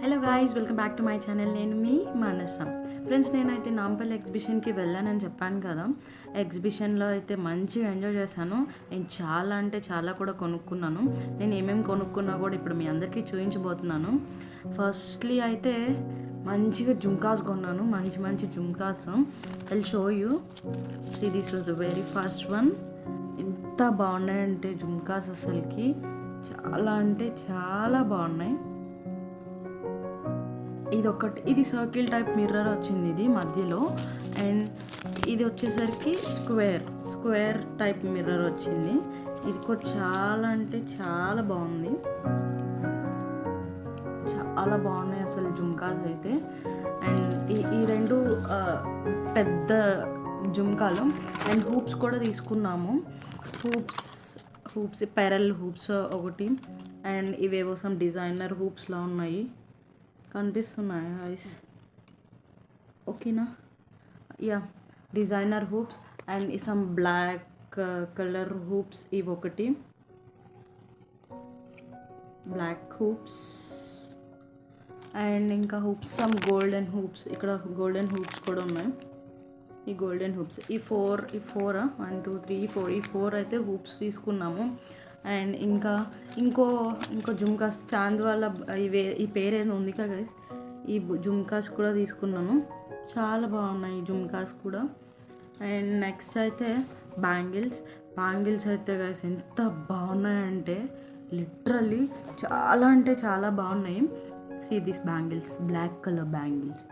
Hello guys, welcome back to my channel. నేను మీ మానస. Friends, నేనైతే నాంపల్లి ఎగ్జిబిషన్కి వెళ్ళానని చెప్పాను కదా. ఎగ్జిబిషన్లో అయితే మంచిగా ఎంజాయ్ చేశాను. నేను చాలా అంటే చాలా కూడా కొనుక్కున్నాను. నేను ఏమేమి కొనుక్కున్నా కూడా ఇప్పుడు మీ అందరికీ చూపించబోతున్నాను. ఫస్ట్లీ అయితే మంచిగా జుమ్కాస్ కొన్నాను. మంచి మంచి jhumkas. I'll show you. See, this was the very first one. ఎంత బాగున్నాయంటే జుమ్కాస్ అసలుకి చాలా అంటే చాలా బాగున్నాయి. ఇది సర్కిల్ టైప్ మిర్రర్ వచ్చింది, ఇది మధ్యలో. అండ్ ఇది వచ్చేసరికి స్క్వేర్ టైప్ మిర్రర్ వచ్చింది. ఇది కూడా చాలా అంటే చాలా బాగుంది. చాలా బాగున్నాయి అసలు జుమ్కాస్ అయితే. అండ్ ఈ రెండు పెద్ద జుమ్కాలు. అండ్ హూప్స్ కూడా తీసుకున్నాము. హూప్స్ పెరల్ హూప్స్ ఒకటి. అండ్ ఇవేవో సమ్ డిజైనర్ హూప్స్లా ఉన్నాయి, కనిపిస్తున్నాయి గైస్. ఓకేనా? Yeah, designer hoops. And some black colour hoops. ఇవి ఒకటి బ్లాక్ హూప్స్. అండ్ ఇంకా హూప్స్ సమ్ గోల్డెన్ హూప్స్. ఇక్కడ గోల్డెన్ హూప్స్ కూడా ఉన్నాయి. ఈ గోల్డెన్ హూప్స్ ఈ ఫోర్ 1 2 3 4 ఈ 4 అయితే హూప్స్ తీసుకున్నాము. అండ్ ఇంకా ఇంకో జుమ్కాస్ చాంద్ వాళ్ళ ఈ పేరేదో ఉంది కదా గైస్, ఈ జుమ్కాస్ కూడా తీసుకున్నాను. చాలా బాగున్నాయి ఈ జుమ్కాస్ కూడా. అండ్ నెక్స్ట్ అయితే బ్యాంగిల్స్ అయితే గైస్ ఎంత బాగున్నాయంటే లిటరల్లీ చాలా అంటే చాలా బాగున్నాయి. See this bangles, black colour bangles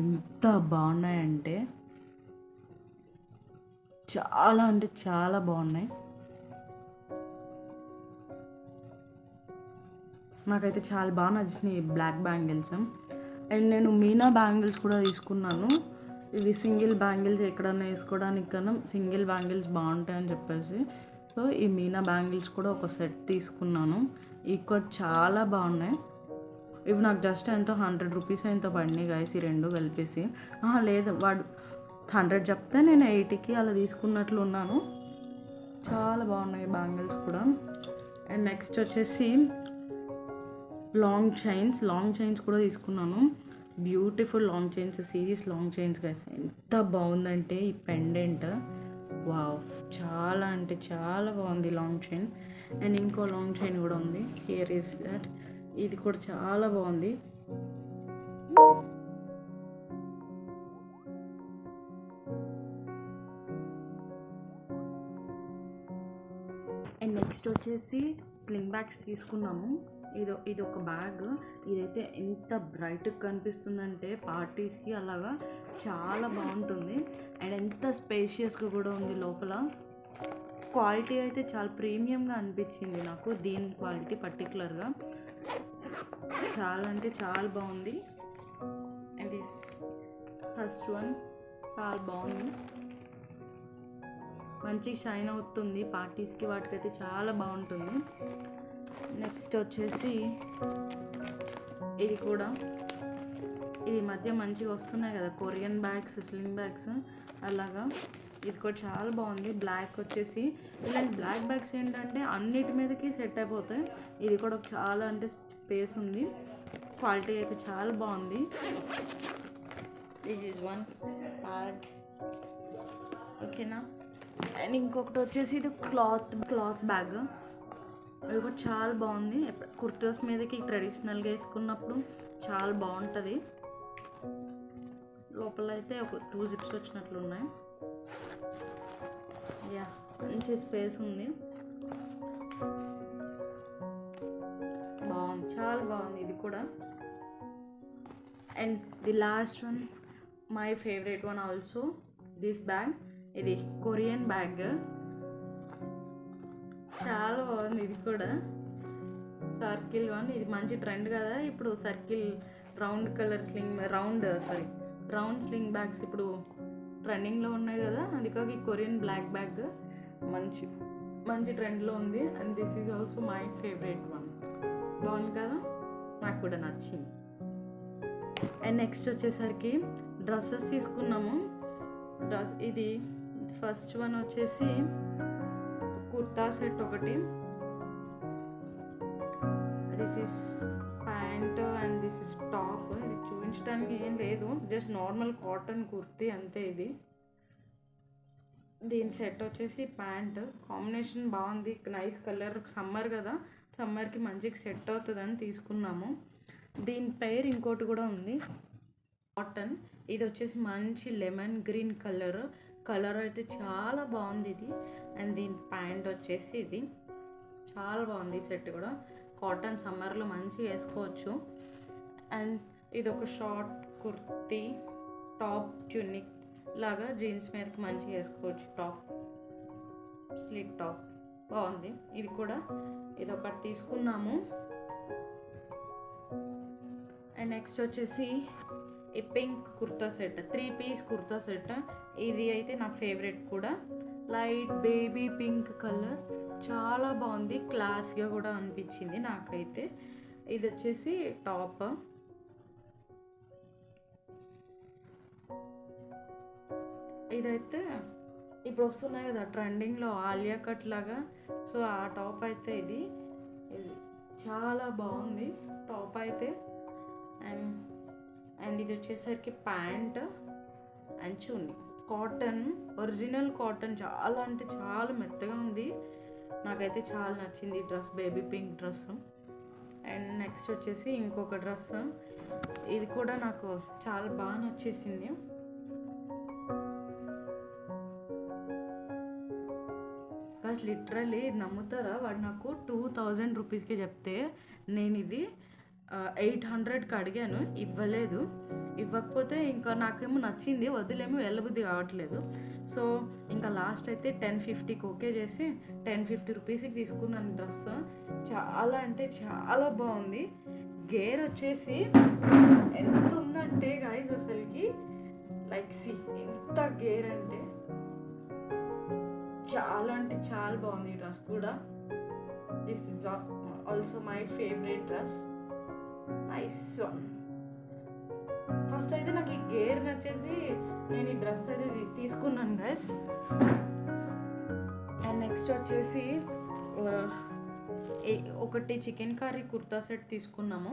ఎంత బాగున్నాయంటే చాలా అంటే చాలా బాగున్నాయి. నాకైతే చాలా బాగా నచ్చినాయి బ్లాక్ బ్యాంగిల్స్. అండ్ నేను మీనా బ్యాంగిల్స్ కూడా తీసుకున్నాను. ఇవి సింగిల్ బ్యాంగిల్స్ ఎక్కడన్నా వేసుకోవడానికి కన్నా సింగిల్ బ్యాంగిల్స్ బాగుంటాయని చెప్పేసి, సో ఈ మీనా బ్యాంగిల్స్ కూడా ఒక సెట్ తీసుకున్నాను. ఇవి కూడా చాలా బాగున్నాయి. ఇవి నాకు జస్ట్ ఎంతో 100 రూపీస్ ఎంతో పడినాయి గైస్, ఈ రెండు కలిపేసి. లేదు, వాడు 100 చెప్తే నేను 80కి అలా తీసుకున్నట్లు ఉన్నాను. చాలా బాగున్నాయి బ్యాంగిల్స్ కూడా. అండ్ నెక్స్ట్ వచ్చేసి లాంగ్ చైన్స్ కూడా తీసుకున్నాను. Beautiful long chains, series long chains guys. ఎంత బాగుందంటే ఈ పెండెంట్, వావ్, చాలా అంటే చాలా బాగుంది లాంగ్ చైన్. అండ్ ఇంకో లాంగ్ చైన్ కూడా ఉంది, హియర్ ఈస్ దట్. ఇది కూడా చాలా బాగుంది. అండ్ నెక్స్ట్ వచ్చేసి స్లింగ్ బ్యాగ్స్ తీసుకున్నాము. ఇది ఒక బ్యాగ్. ఇదైతే ఎంత బ్రైట్గా కనిపిస్తుందంటే పార్టీస్కి అలాగా చాలా బాగుంటుంది. అండ్ ఎంత స్పేషియస్గా కూడా ఉంది లోపల. క్వాలిటీ అయితే చాలా ప్రీమియంగా అనిపించింది నాకు, దీని క్వాలిటీ పర్టికులర్గా చాలా అంటే చాలా బాగుంది. అండ్ దిస్ ఫస్ట్ వన్ చాలా బాగుంది, మంచి షైన్ అవుతుంది పార్టీస్కి, వాటికైతే చాలా బాగుంటుంది. నెక్స్ట్ వచ్చేసి ఇది మధ్య మంచిగా వస్తున్నాయి కదా కొరియన్ బ్యాగ్స్, స్లింగ్ బ్యాగ్స్ అలాగా. ఇది కూడా చాలా బాగుంది. బ్లాక్ వచ్చేసి ఇలాంటి బ్లాక్ బ్యాగ్స్ ఏంటంటే అన్నిటి మీదకి సెట్ అయిపోతాయి. ఇది కూడా చాలా అంటే స్పేస్ ఉంది. క్వాలిటీ అయితే చాలా బాగుంది. This is one bag. ఓకేనా? అండ్ ఇంకొకటి వచ్చేసి ఇది క్లాత్ బ్యాగ్. అది కూడా చాలా బాగుంది. కుర్తాస్ మీదకి ట్రెడిషనల్గా వేసుకున్నప్పుడు చాలా బాగుంటుంది. లోపల అయితే ఒక 2 జిప్స్ వచ్చినట్లు ఉన్నాయి. యా, మంచి స్పేస్ ఉంది. బాగుంది, చాలా బాగుంది ఇది కూడా. And the last one, my favourite one also, this bag. ఇది కొరియన్ బ్యాగ్, చాలా బాగుంది. ఇది కూడా సర్కిల్ వన్. ఇది మంచి ట్రెండ్ కదా ఇప్పుడు, సర్కిల్ రౌండ్ స్లింగ్ బ్యాగ్స్ ఇప్పుడు ట్రెండింగ్లో ఉన్నాయి కదా. అది కాక ఈ కొరియన్ బ్లాక్ బ్యాగ్ మంచి ట్రెండ్లో ఉంది. And this is also my favourite one. బాగుంది కదా, నాకు కూడా నచ్చింది. అండ్ నెక్స్ట్ వచ్చేసరికి డ్రెస్సెస్ తీసుకున్నాము. ఇది ఫస్ట్ వన్ వచ్చేసి కుర్తా సెట్ ఒకటి. This is pant and this is top. లేదు, జస్ట్ నార్మల్ కాటన్ కుర్తీ అంతే. ఇది దీని సెట్ వచ్చేసి ప్యాంట్ కాంబినేషన్ బాగుంది, నైస్ కలర్. సమ్మర్ కదా, సమ్మర్కి మంచిగా సెట్ అవుతుందని తీసుకున్నాము. దీని పేరు ఇంకోటి కూడా ఉంది, కాటన్. ఇది వచ్చేసి మంచి లెమన్ గ్రీన్ కలర్ అయితే చాలా బాగుంది ఇది. అండ్ దీని ప్యాంట్ వచ్చేసి ఇది చాలా బాగుంది. ఈ సెట్ కూడా కాటన్, సమ్మర్లో మంచిగా వేసుకోవచ్చు. అండ్ ఇది ఒక షార్ట్ కుర్తీ, టాప్ ట్యూనిక్ లాగా జీన్స్ మీదకి మంచిగా వేసుకోవచ్చు. టాప్ స్లిట్ టాప్ బాగుంది. ఇది కూడా ఇది ఒకటి తీసుకున్నాము. అండ్ నెక్స్ట్ వచ్చేసి ఈ pink kurta set, 3 piece kurta set. ఇది అయితే నా ఫేవరెట్ కూడా. లైట్ బేబీ పింక్ కలర్, చాలా బాగుంది, క్లాస్గా కూడా అనిపించింది నాకైతే. ఇది వచ్చేసి టాప్. ఇదైతే ఇప్పుడు వస్తున్నాయి కదా ట్రెండింగ్లో ఆలియా కట్ లాగా, సో ఆ టాప్ అయితే ఇది చాలా బాగుంది టాప్ అయితే. అండ్ ఇది వచ్చేసరికి pant and chunni, cotton, original cotton, చాలా అంటే చాలా మెత్తగా ఉంది. నాకైతే చాలా నచ్చింది ఈ dress, baby pink dress. And next వచ్చేసి ఇంకొక డ్రెస్, ఇది కూడా నాకు చాలా బాగా నచ్చేసింది. అసలు లిటరల్లీ ఇది నమ్ముతారా, వాడు నాకు 2000 రూపీస్కి చెప్తే నేను ఇది 800కి అడిగాను, ఇవ్వలేదు. ఇవ్వకపోతే ఇంకా నాకేమో నచ్చింది, వదిలేమో వెళ్ళబుద్ధి కావట్లేదు. సో ఇంకా లాస్ట్ అయితే 1050కి ఓకే చేసి 1050 రూపీస్కి తీసుకున్నాను డ్రెస్. చాలా అంటే చాలా బాగుంది. గేర్ వచ్చేసి ఎంత ఉందంటే గైస్ అసలుకి లైక్ ఎంత గేర్ అంటే చాలా అంటే చాలా బాగుంది ఈ డ్రెస్ కూడా. This is also my favourite dress, nice one. First అయితే నాకు ఈ గేర్ నచ్చేసి నేను ఈ డ్రెస్ అయితే తీసుకున్నాను గైస్. అండ్ నెక్స్ట్ వచ్చేసి ఒకటి చికెన్ కర్రీ కుర్తా సెట్ తీసుకున్నాము.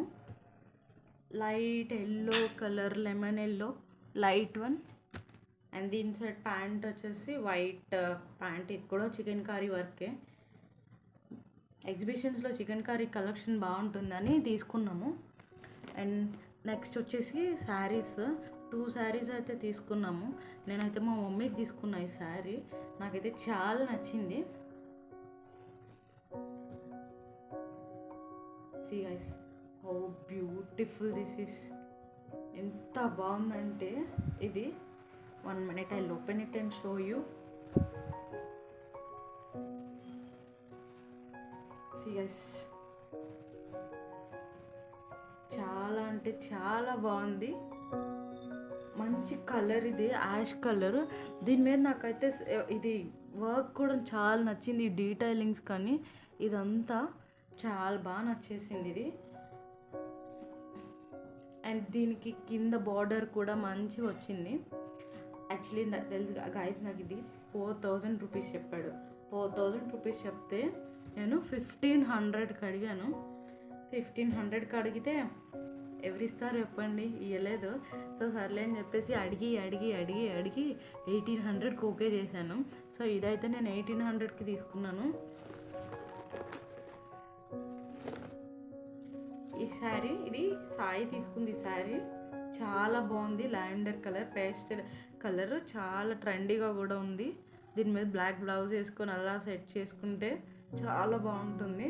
Light yellow colour, lemon yellow, light one. And దీని సైడ్ ప్యాంట్ వచ్చేసి వైట్ ప్యాంట్, ఇది కూడా చికెన్ కర్రీ వర్కే. ఎగ్జిబిషన్స్లో చికెన్ కర్రీ కలెక్షన్ బాగుంటుందని తీసుకున్నాము. అండ్ నెక్స్ట్ వచ్చేసి శారీస్, 2 శారీస్ అయితే తీసుకున్నాము. నేనైతే మా మమ్మీకి తీసుకున్నా ఈ శారీ, నాకైతే చాలా నచ్చింది. See guys, how beautiful this is. ఎంత బాగుందంటే ఇది. 1 minute, I'll open it and show you. See guys, చాలా అంటే చాలా బాగుంది, మంచి కలర్. ఇది యాష్ కలర్. దీని మీద నాకైతే ఇది వర్క్ కూడా చాలా నచ్చింది, ఈ డీటెయిలింగ్స్ కానీ ఇదంతా చాలా బాగా నచ్చేసింది ఇది. అండ్ దీనికి కింద బార్డర్ కూడా మంచిగా వచ్చింది. యాక్చువల్లీ తెలుసు గాయస్, నాకు ఇది 4000 రూపీస్ చెప్పాడు. 4000 రూపీస్ చెప్తే నేను 1500కి అడిగాను. 1500కి అడిగితే ఎవరిస్తారు చెప్పండి, ఇవ్వలేదు. సో సర్లే అని చెప్పేసి అడిగి 1800కి ఓకే చేశాను. సో ఇదైతే నేను 1800కి తీసుకున్నాను. ఈ శారీ, ఇది సాయి తీసుకుంది. ఈ శారీ చాలా బాగుంది, లావెండర్ కలర్, పేస్టల్ కలర్, చాలా ట్రెండీగా కూడా ఉంది. దీని మీద బ్లాక్ బ్లౌజ్ వేసుకొని అలా సెట్ చేసుకుంటే చాలా బాగుంటుంది.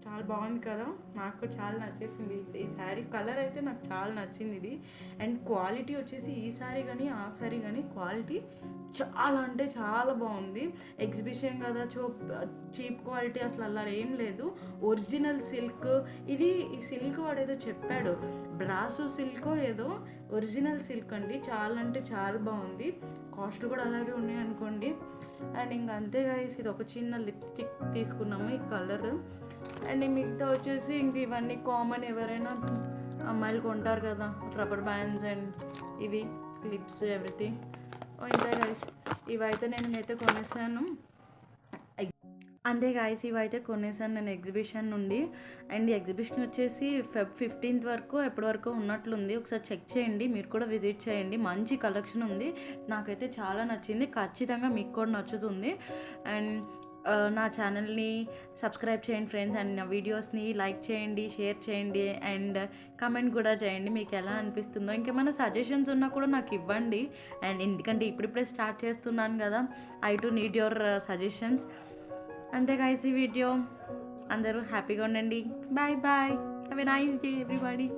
చాలా బాగుంది కదా, నాకు చాలా నచ్చేసింది ఈ శారీ. కలర్ అయితే నాకు చాలా నచ్చింది ఇది. అండ్ క్వాలిటీ వచ్చేసి ఈ శారీ కానీ ఆ శారీ కానీ క్వాలిటీ చాలా అంటే చాలా బాగుంది. ఎగ్జిబిషన్ కదా, చీప్ క్వాలిటీ అసలు అలా ఏం లేదు. Original silk. ఇది ఈ సిల్క్ వాడు ఏదో చెప్పాడు, బ్రాసో సిల్క్ ఏదో, ఒరిజినల్ సిల్క్ అండి. చాలా అంటే చాలా బాగుంది. కాస్ట్ కూడా అలాగే ఉన్నాయి అనుకోండి. అండ్ ఇంక అంతే గాయస్, ఇది ఒక చిన్న లిప్స్టిక్ తీసుకున్నాము ఈ కలర్. అండ్ మిగతా వచ్చేసి ఇంక ఇవన్నీ కామన్, ఎవరైనా అమ్మాయిలు కొంటారు కదా, రబ్బర్ బ్యాండ్స్ అండ్ ఇవి క్లిప్స్, ఎవ్రీథింగ్. ఇంతే గైస్, ఇవైతే నేనైతే కొనేసాను. అంతే గాయ్స్, ఇవైతే కొనేసాను నేను ఎగ్జిబిషన్ నుండి. అండ్ ఈ ఎగ్జిబిషన్ వచ్చేసి Feb 15th వరకు ఎప్పటి వరకు ఉన్నట్లుంది. ఒకసారి చెక్ చేయండి, మీరు కూడా విజిట్ చేయండి. మంచి కలెక్షన్ ఉంది, నాకైతే చాలా నచ్చింది. ఖచ్చితంగా మీకు కూడా నచ్చుతుంది. అండ్ నా ఛానల్ని సబ్స్క్రైబ్ చేయండి ఫ్రెండ్స్. అండ్ నా వీడియోస్ని లైక్ చేయండి, షేర్ చేయండి, అండ్ కమెంట్ కూడా చేయండి మీకు ఎలా అనిపిస్తుందో. ఇంకేమైనా సజెషన్స్ ఉన్నా కూడా నాకు ఇవ్వండి. అండ్ ఎందుకంటే ఇప్పుడిప్పుడే స్టార్ట్ చేస్తున్నాను కదా, I too need your suggestions. అంతే గైస్, ఈ వీడియో అందరూ హ్యాపీగా ఉండండి. Bye bye, have a nice day everybody.